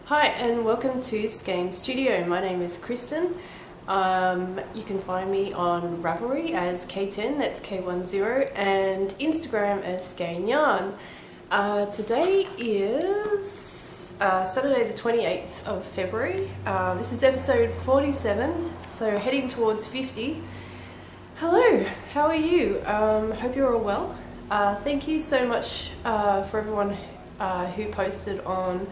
Hi and welcome to Skein Studio. My name is Kristen. You can find me on Ravelry as K10, that's K10, and Instagram as Skein Yarn. Today is Saturday the 28th of February. This is episode 47, so heading towards 50. Hello, how are you? Hope you're all well. Thank you so much for everyone who posted on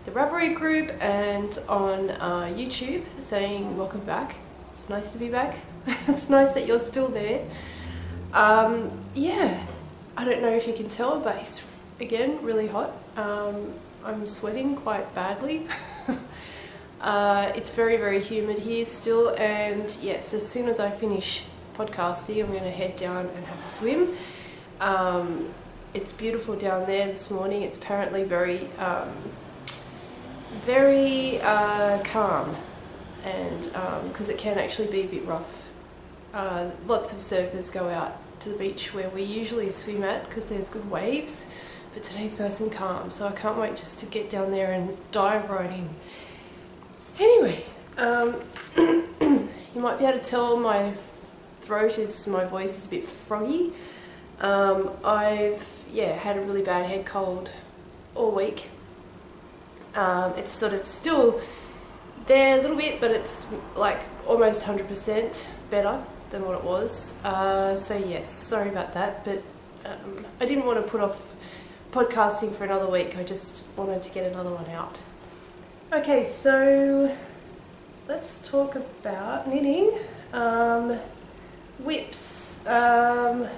the Ravelry group and on YouTube saying welcome back. It's nice to be back. It's nice that you're still there. Yeah, I don't know if you can tell, but it's again really hot. I'm sweating quite badly. It's very, very humid here still, and yes, as soon as I finish podcasting I'm going to head down and have a swim. It's beautiful down there this morning. It's apparently very calm, and because it can actually be a bit rough. Lots of surfers go out to the beach where we usually swim at because there's good waves, but today's nice and calm, so I can't wait just to get down there and dive right in. Anyway, you might be able to tell my voice is a bit froggy. I've had a really bad head cold all week. It's sort of still there a little bit, but it's like almost 100% better than what it was. So yes, sorry about that, but I didn't want to put off podcasting for another week. I just wanted to get another one out. Okay, so let's talk about knitting. Whips. Okay,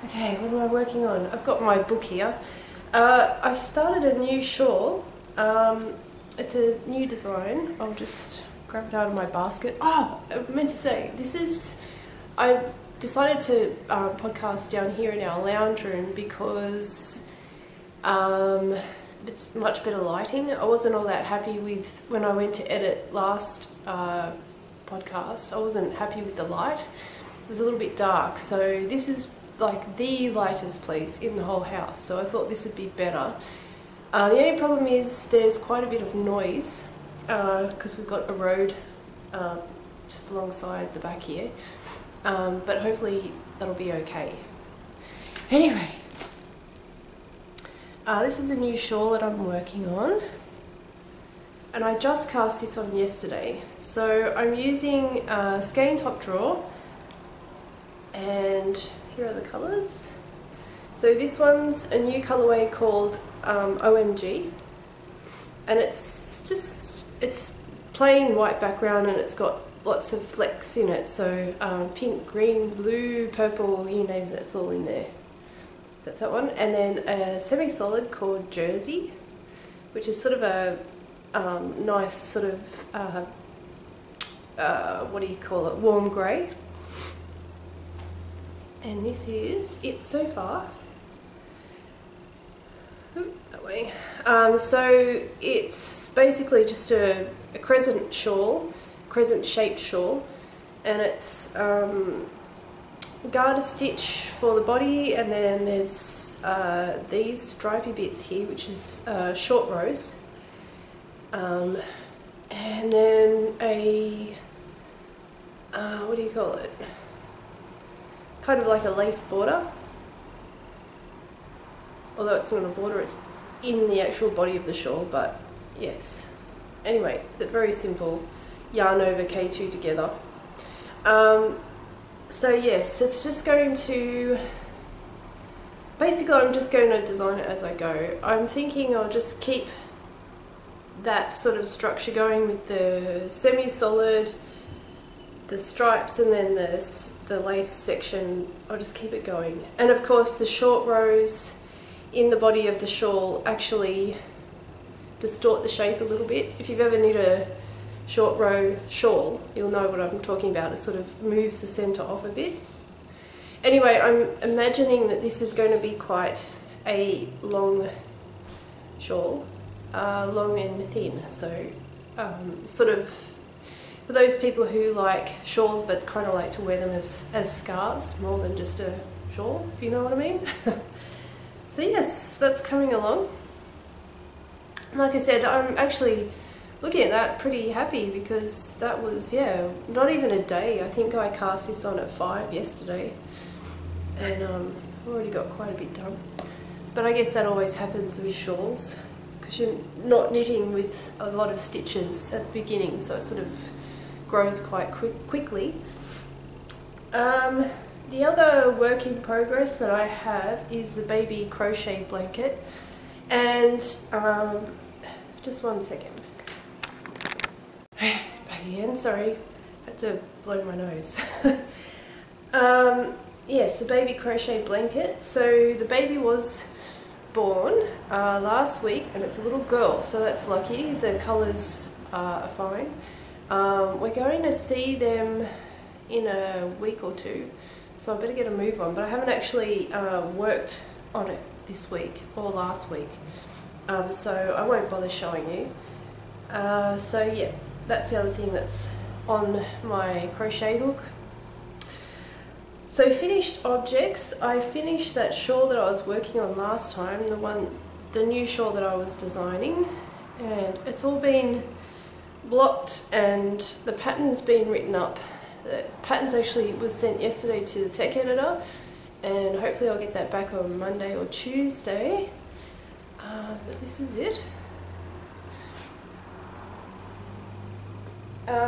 what am I working on? I've got my book here. I've started a new shawl. It's a new design. I'll just grab it out of my basket. Oh, I meant to say, I've decided to podcast down here in our lounge room because it's much better lighting. I wasn't all that happy with, when I went to edit last podcast, I wasn't happy with the light. It was a little bit dark, so this is like the lightest place in the whole house, so I thought this would be better. The only problem is there's quite a bit of noise because we've got a road just alongside the back here, but hopefully that'll be okay. Anyway, this is a new shawl that I'm working on, and I just cast this on yesterday. So I'm using Skein top drawer, and here are the colours. So this one's a new colourway called OMG, and it's plain white background and it's got lots of flecks in it, so pink, green, blue, purple, you name it, it's all in there. So that's that one. And then a semi-solid called Jersey, which is sort of a nice sort of what do you call it, warm grey. And this is it so far. Oop, that way. So it's basically just a crescent shawl, crescent shaped shawl, and it's garter stitch for the body, and then there's these stripy bits here, which is short rows, and then a what do you call it? Kind of like a lace border, although it's not a border, it's in the actual body of the shawl, but yes. Anyway, but very simple, yarn over K2 together. So yes, it's just going to, basically I'm just going to design it as I go. I'm thinking I'll just keep that sort of structure going with the semi-solid, the stripes, and then the lace section. I'll just keep it going. And of course the short rows in the body of the shawl actually distort the shape a little bit. If you've ever knit a short row shawl, you'll know what I'm talking about. It sort of moves the centre off a bit. Anyway, I'm imagining that this is going to be quite a long shawl, long and thin, so sort of for those people who like shawls but kind of like to wear them as scarves more than just a shawl, if you know what I mean. So yes, that's coming along. like I said, I'm actually looking at that pretty happy, because that was, yeah, not even a day. I think I cast this on at 5 yesterday, and I've already got quite a bit done. But I guess that always happens with shawls, because you're not knitting with a lot of stitches at the beginning, so it sort of grows quite quickly. The other work in progress that I have is the baby crochet blanket, and just one second. Back again, sorry, had to blow my nose. Yes, the baby crochet blanket. So the baby was born last week, and it's a little girl, so that's lucky. The colours are fine. We're going to see them in a week or two, so I better get a move on, but I haven't actually worked on it this week or last week, so I won't bother showing you. So yeah, that's the other thing that's on my crochet hook. So finished objects, I finished that shawl that I was working on last time, the new shawl that I was designing, and it's all been blocked and the pattern's been written up. The patterns actually was sent yesterday to the tech editor, and hopefully I'll get that back on Monday or Tuesday. But this is it.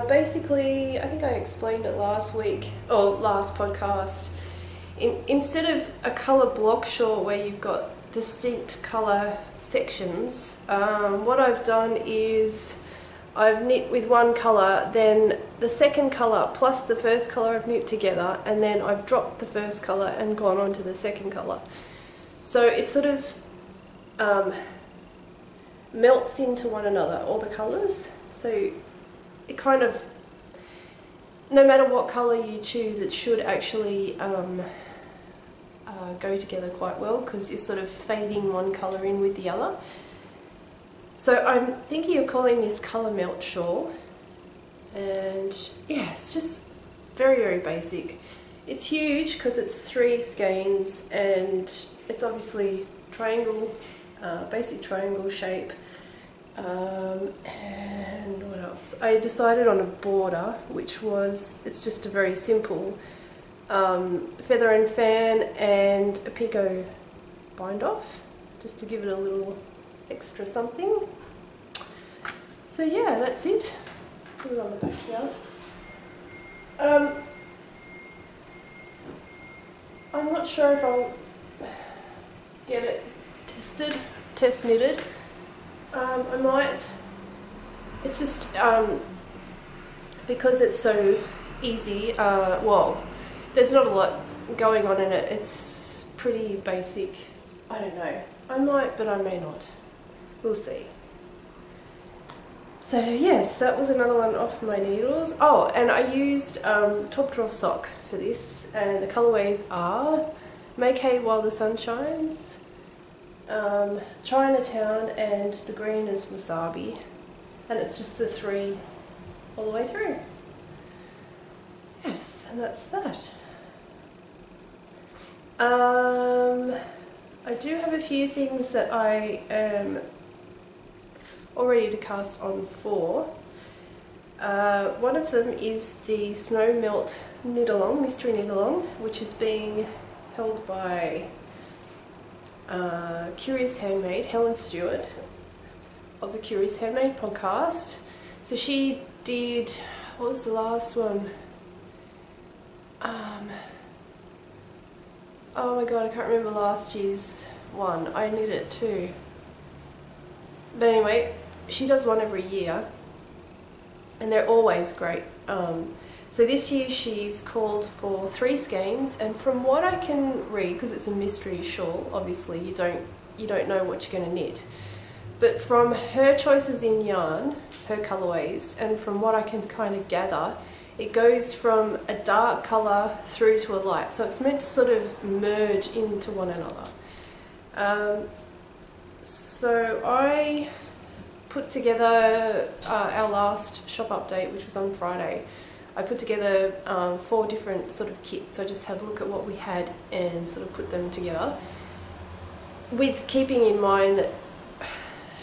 Basically, I think I explained it last week, or last podcast. Instead of a colour block shawl where you've got distinct colour sections, what I've done is I've knit with one colour, then the second colour plus the first colour I've knit together, and then I've dropped the first colour and gone on to the second colour. So it sort of melts into one another, all the colours. So it kind of, no matter what colour you choose, it should actually go together quite well, because you're sort of fading one colour in with the other. So I'm thinking of calling this Colour Melt Shawl, and yeah, it's just very, very basic. It's huge because it's 3 skeins, and it's obviously triangle, basic triangle shape. And what else? I decided on a border, which was, it's just a very simple feather and fan and a picot bind off, just to give it a little extra something. So yeah, that's it. Put it on the back here. I'm not sure if I'll get it test knitted. I might. It's just because it's so easy. Well, there's not a lot going on in it. It's pretty basic. I don't know. I might, but I may not. We'll see. So yes, that was another one off my needles. Oh, and I used top drawer sock for this, and the colourways are Make Hay While the Sun Shines, Chinatown, and the green is Wasabi, and it's just the 3 all the way through. Yes, and that's that. I do have a few things that I am all ready to cast on for. One of them is the Snow Melt Knit Along, Mystery Knit Along, which is being held by Curious Handmade, Helen Stewart of the Curious Handmade podcast. So she did, what was the last one? Oh my god, I can't remember last year's one. I knit it too. But anyway, she does one every year, and they're always great. So this year she's called for 3 skeins, and from what I can read, because it's a mystery shawl, obviously you don't know what you're going to knit, but from her choices in yarn, her colourways, and from what I can kind of gather, it goes from a dark colour through to a light, so it's meant to sort of merge into one another. So I put together our last shop update, which was on Friday. I put together 4 different sort of kits. I just had a look at what we had and sort of put them together, with keeping in mind that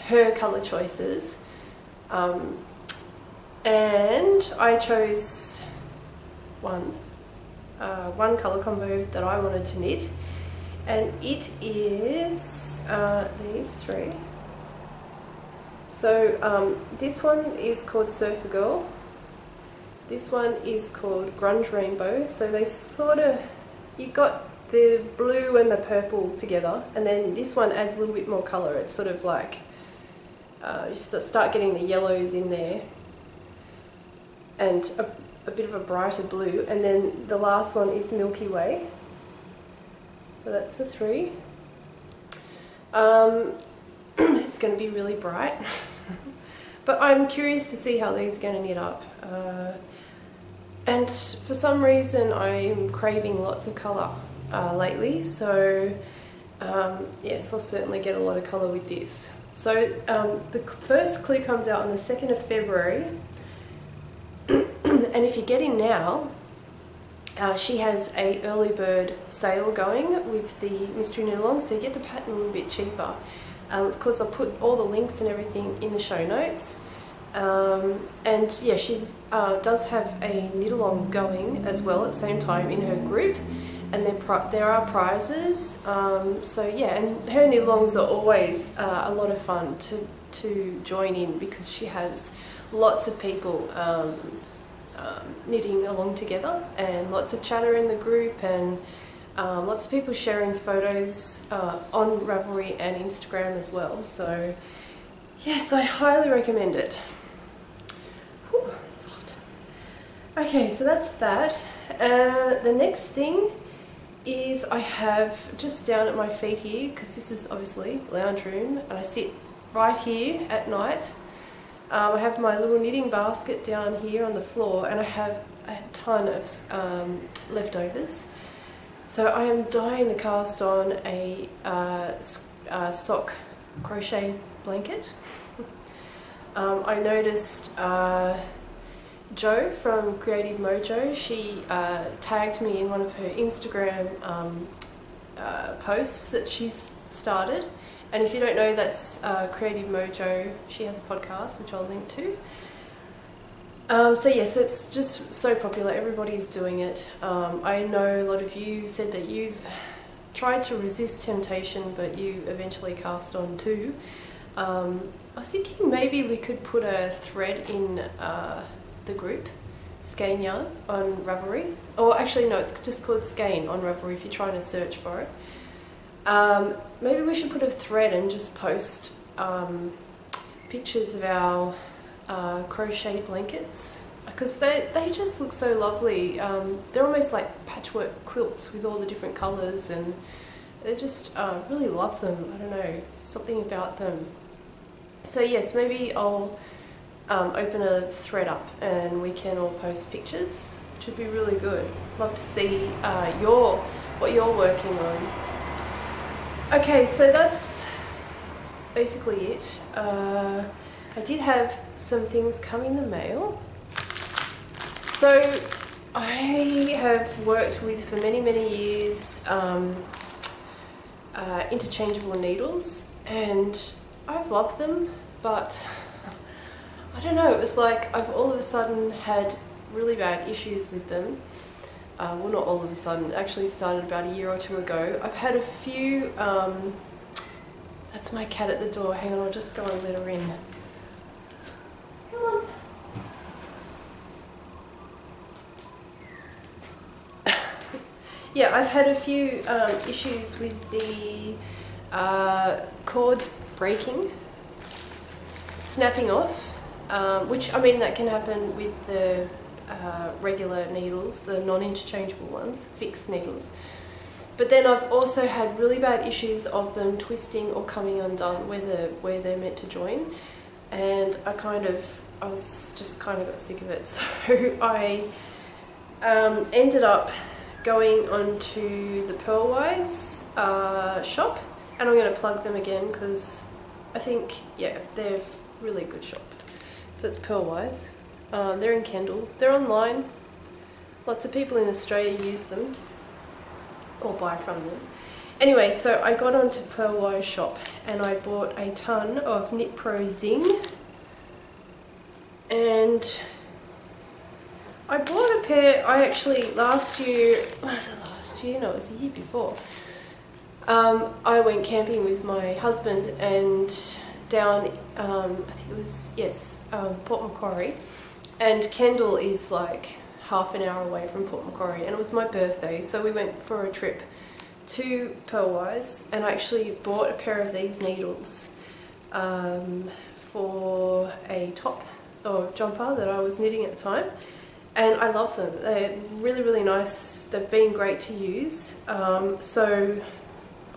her colour choices. And I chose one colour combo that I wanted to knit, and it is these three. So this one is called Surfer Girl, this one is called Grunge Rainbow, so they sort of, you got the blue and the purple together, and then this one adds a little bit more colour. It's sort of like, you start getting the yellows in there, and a bit of a brighter blue, and then the last one is Milky Way. So that's the three. It's going to be really bright, but I'm curious to see how these are going to knit up. And for some reason I'm craving lots of colour lately, so yes, I'll certainly get a lot of colour with this. So the first clue comes out on the 2nd of February, and if you get in now, she has a early bird sale going with the mystery knit along, so you get the pattern a little bit cheaper. Of course, I'll put all the links and everything in the show notes. And yeah, she does have a knit along going as well at the same time in her group, and there are prizes. So yeah, and her knit alongs are always a lot of fun to join in, because she has lots of people knitting along together, and lots of chatter in the group, and lots of people sharing photos on Ravelry and Instagram as well. So yes, I highly recommend it. Whew, it's hot. Okay, so that's that. The next thing is I have just down at my feet here, because this is obviously lounge room, and I sit right here at night. I have my little knitting basket down here on the floor, and I have a ton of leftovers. So I am dying to cast on a sock crochet blanket. I noticed Jo from Creative Mojo, she tagged me in one of her Instagram posts that she's started. And if you don't know, that's Creative Mojo. She has a podcast, which I'll link to. So yes, it's just so popular, everybody's doing it. I know a lot of you said that you've tried to resist temptation, but you eventually cast on too. I was thinking maybe we could put a thread in the group, Skein Yarn, on Ravelry. Or actually no, it's just called Skein on Ravelry if you're trying to search for it. Maybe we should put a thread and just post pictures of our crochet blankets, because they just look so lovely. They're almost like patchwork quilts with all the different colours, and they just really love them. I don't know, something about them. So yes, maybe I'll open a thread up and we can all post pictures, which would be really good. Love to see what you're working on. Okay, so that's basically it. I did have some things come in the mail. So I have worked with, for many, many years, interchangeable needles, and I've loved them, but I don't know, it was like I've all of a sudden had really bad issues with them. Well, not all of a sudden, it actually started about a year or two ago. I've had a few, that's my cat at the door, hang on, I'll just go and let her in. Come on. Yeah, I've had a few issues with the cords breaking, snapping off, which, I mean, that can happen with the regular needles, the non-interchangeable ones, fixed needles. But then I've also had really bad issues of them twisting or coming undone where they're meant to join, and I was just kind of got sick of it. So I ended up going onto the Pearlwise shop, and I'm going to plug them again because I think, yeah, they're a really good shop. So it's Pearlwise. They're in Kendal. They're online. Lots of people in Australia use them or buy from them. Anyway, so I got onto Pearlwise Shop and I bought a ton of Knit Pro Zing, and I bought a pair. I actually last year, was it last year? No, it was the year before. I went camping with my husband and down, I think it was, yes, Port Macquarie, and Kendall is like half an hour away from Port Macquarie, and it was my birthday, so we went for a trip to Pearlwise, and I actually bought a pair of these needles for a top or jumper that I was knitting at the time, and I love them. They're really, really nice. They've been great to use, so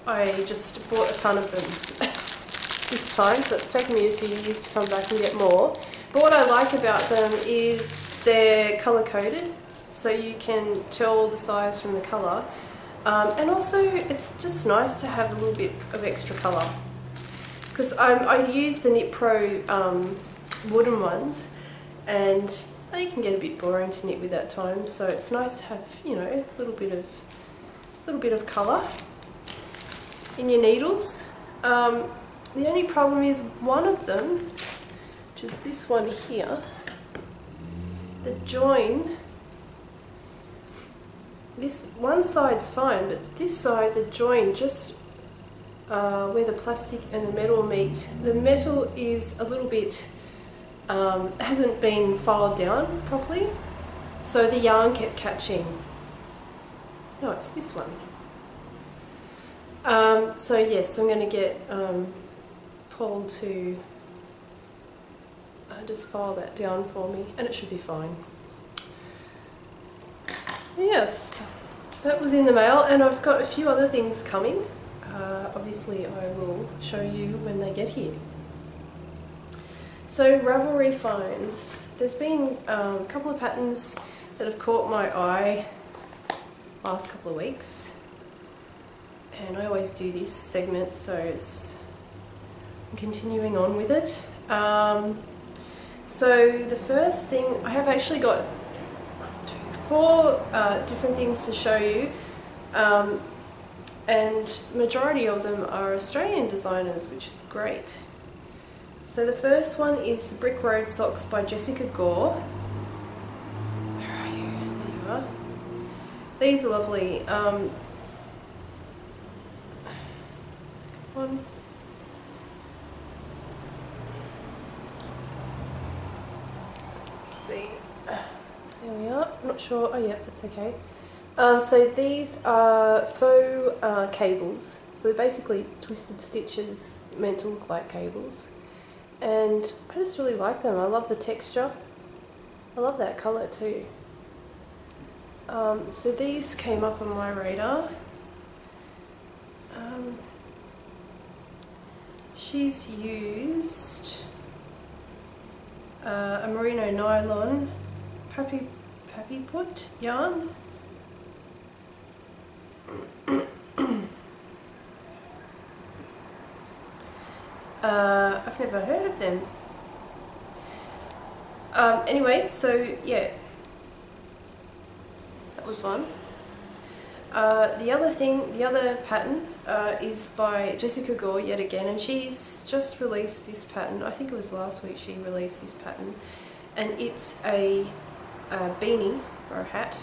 I just bought a ton of them this time, so it's taken me a few years to come back and get more. But what I like about them is they're colour coded, so you can tell the size from the colour, and also it's just nice to have a little bit of extra colour, because I use the Knit Pro wooden ones, and they can get a bit boring to knit with at times, so it's nice to have, you know, a little bit of colour in your needles. The only problem is one of them, which is this one here, the join, this one side's fine, but this side, the join, just where the plastic and the metal meet, the metal is a little bit, hasn't been filed down properly, so the yarn kept catching. No, it's this one. So yes, I'm going to get Paul to just file that down for me, and it should be fine. Yes, that was in the mail, and I've got a few other things coming. Obviously I will show you when they get here. So Ravelry finds, there's been a couple of patterns that have caught my eye last couple of weeks, and I always do this segment, so I'm continuing on with it. So the first thing, I have actually got 4 different things to show you, and majority of them are Australian designers, which is great. So the first one is Brick Road Socks by Jessica Gore. Where are you? There you are. These are lovely. Come on. Let's see. There we are. I'm not sure. Oh yeah, that's okay. So these are faux cables. So they're basically twisted stitches meant to look like cables. And I just really like them. I love the texture. I love that colour too. So these came up on my radar. She's used a merino nylon papi put yarn. I've never heard of them. Anyway, so yeah, that was one. The other pattern is by Jessica Gore yet again, and she's just released this pattern. I think it was last week she released this pattern, and it's a beanie or a hat.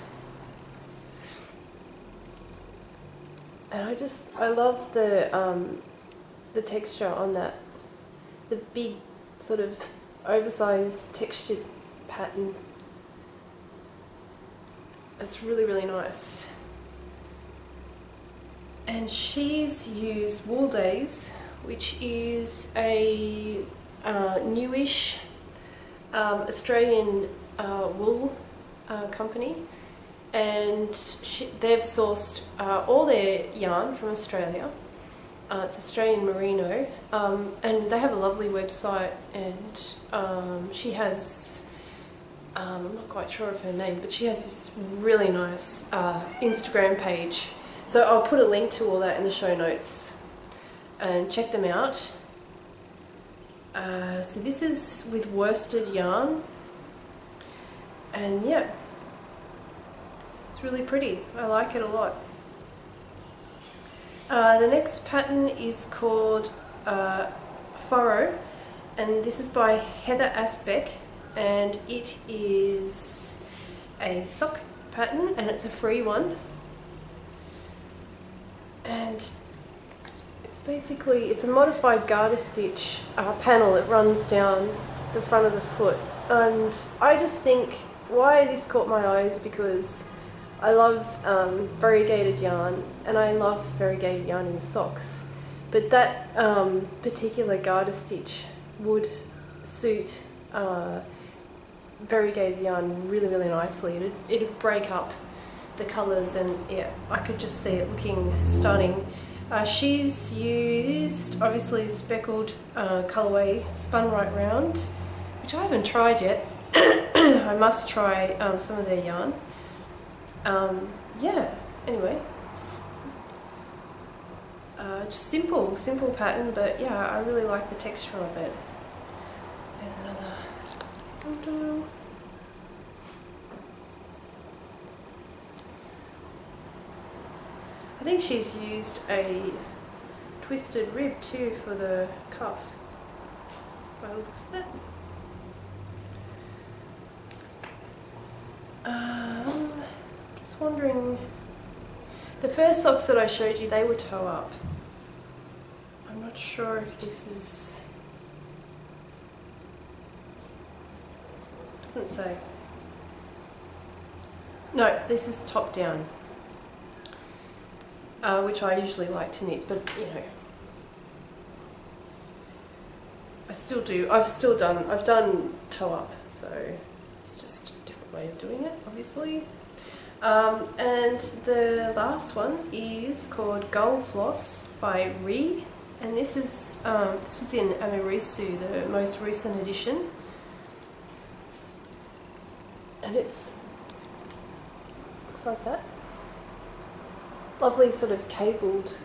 And I love the texture on that, the big sort of oversized textured pattern. It's really, really nice. And she's used Wool Days, which is a newish Australian wool company, and they've sourced all their yarn from Australia. It's Australian merino, and they have a lovely website, and she has, I'm not quite sure of her name, but she has this really nice Instagram page. So I'll put a link to all that in the show notes, and check them out. So this is with worsted yarn, and yeah, it's really pretty. I like it a lot. The next pattern is called Furrow, and this is by Heather Asbeck, and it is a sock pattern and it's a free one, and it's a modified garter stitch panel that runs down the front of the foot. And I just think why this caught my eye is because I love variegated yarn, and I love variegated yarn in socks, but that particular garter stitch would suit variegated yarn really, really nicely. It'd break up the colours, and yeah, I could just see it looking stunning. She's used obviously speckled colourway spun right round, which I haven't tried yet. I must try some of their yarn. Yeah, anyway, it's just simple pattern, but yeah, I really like the texture of it. There's another photo. I think she's used a twisted rib too for the cuff, by the looks of it. Just wondering, the first socks that I showed you, they were toe up. I'm not sure if this is, doesn't say. No, this is top down, which I usually like to knit, but you know, I've done toe up, so it's just a different way of doing it, obviously. And the last one is called Gull Floss by Ree, and this is this was in Amarisu, the most recent edition, and looks like that. Lovely sort of cabled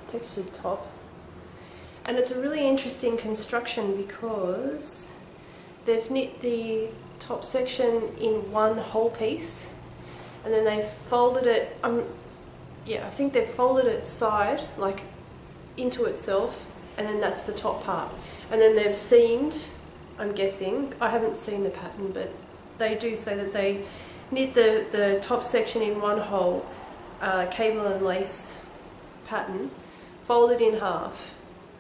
textured top, and it's a really interesting construction because they've knit the top section in one whole piece, and then they've folded it, yeah, I think they've folded it side, like into itself, and then that's the top part. And then they've seamed, I'm guessing, I haven't seen the pattern, but they do say that they knit the top section in one whole cable and lace pattern, fold it in half,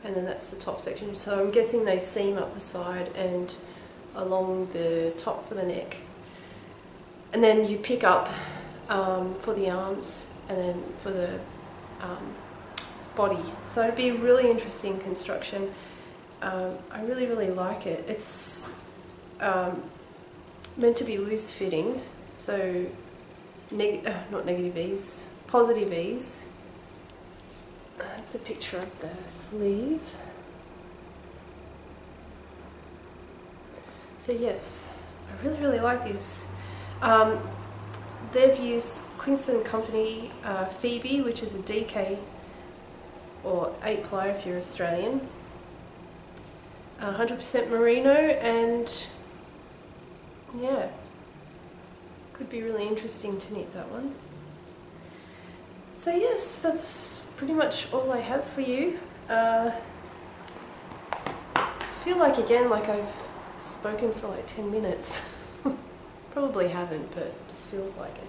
and then that's the top section. So I'm guessing they seam up the side and along the top for the neck. And then you pick up for the arms and then for the body. So it'd be a really interesting construction. I really, really like it. It's meant to be loose fitting, so not negative ease, positive ease. That's a picture of the sleeve. So yes, I really, really like this. They've used Quinson Company Phoebe, which is a DK or 8-ply if you're Australian. 100% merino, and yeah, could be really interesting to knit that one. So yes, that's pretty much all I have for you. I feel like, again, like I've spoken for like 10 minutes. Probably haven't, but it just feels like it.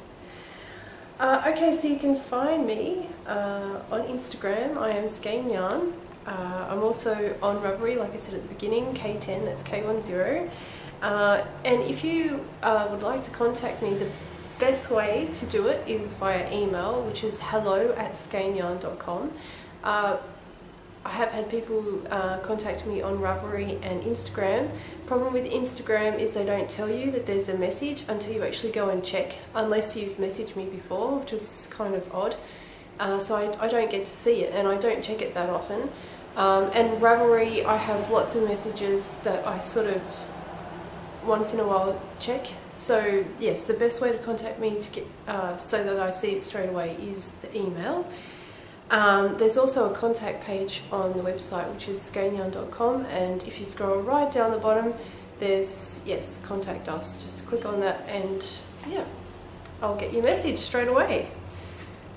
Okay, so you can find me on Instagram. I am Skein Yarn. I'm also on Ravelry, like I said at the beginning, K10, that's K10. And if you would like to contact me, the best way to do it is via email, which is hello@skeinyarn.com. I have had people contact me on Ravelry and Instagram. Problem with Instagram is they don't tell you that there's a message until you actually go and check, unless you've messaged me before, which is kind of odd. So I don't get to see it, and I don't check it that often. And Ravelry, I have lots of messages that I sort of once in a while check. So yes, the best way to contact me to get so that I see it straight away is the email. There's also a contact page on the website, which is skeinyarn.com, and if you scroll right down the bottom, there's, yes, contact us. Just click on that and yeah, I'll get your message straight away.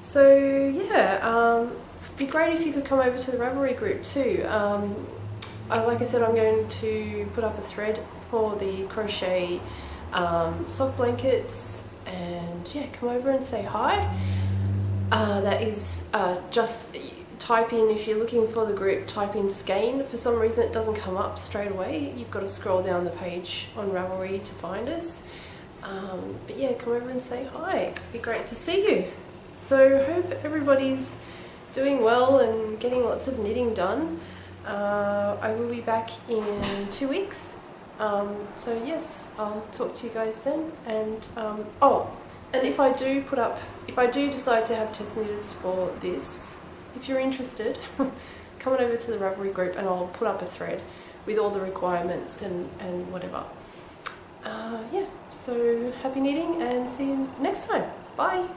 So yeah, It'd be great if you could come over to the Ravelry group too. Like I said, I'm going to put up a thread for the crochet sock blankets, and yeah, come over and say hi. That is just type in, if you're looking for the group, type in Skein. For some reason it doesn't come up straight away. You've got to scroll down the page on Ravelry to find us. But yeah, come over and say hi. It'd be great to see you. So hope everybody's doing well and getting lots of knitting done. I will be back in 2 weeks. So yes, I'll talk to you guys then. And and if I do decide to have test knitters for this, if you're interested, come on over to the Ravelry group and I'll put up a thread with all the requirements and whatever. Yeah, so happy knitting and see you next time. Bye!